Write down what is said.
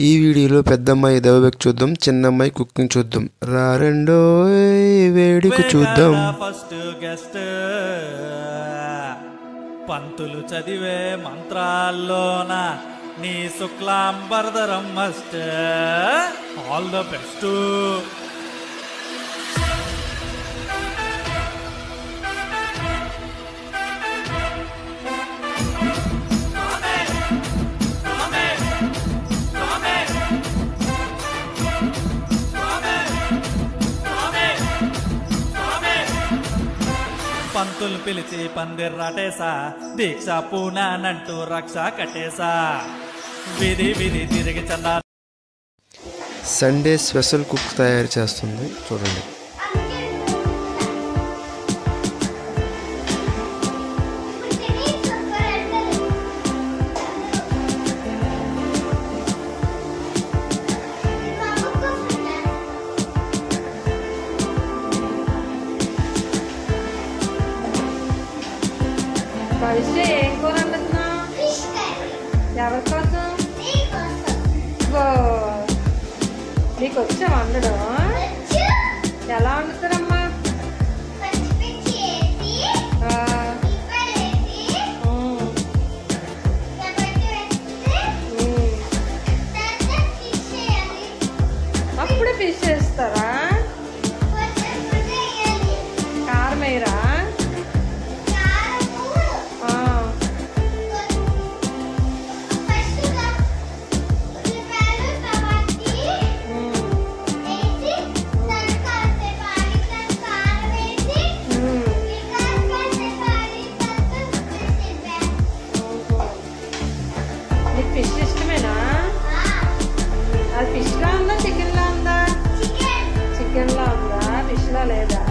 ఈ వీడియోలో పెద్దమ్మాయి దైవభక్తి చూద్దాం, చిన్నమ్మాయి కుకింగ్ చూద్దాం. రెండో వేడుక చూద్దాం. ఫస్ట్ గెస్ట్ పంతులు చదివే మంత్రాల్లోన నీ శుక్లాంబరధరం మస్ట్. All the best. పంతులు పిలిచి పందిర్రాటేసా, దీక్ష పూనానంటూ రక్ష కట్టేసా, విధి విధి తిరిగి చందా. సండే స్పెషల్ కుక్ తయారు చేస్తుంది చూడండి. ఏం కూర వండుతున్నా? ఎవరి కోసం? నీకు వచ్చా వండడం? ఎలా వండుతారమ్మా? అప్పుడే ఫిష్ చేస్తారా? కారం వేయరా? ఫిష్ ఇష్టమేనా? అది ఫిష్లా ఉందా చికెన్లా ఉందా? చికెన్లా ఉందా, ఫిష్లా లేదా?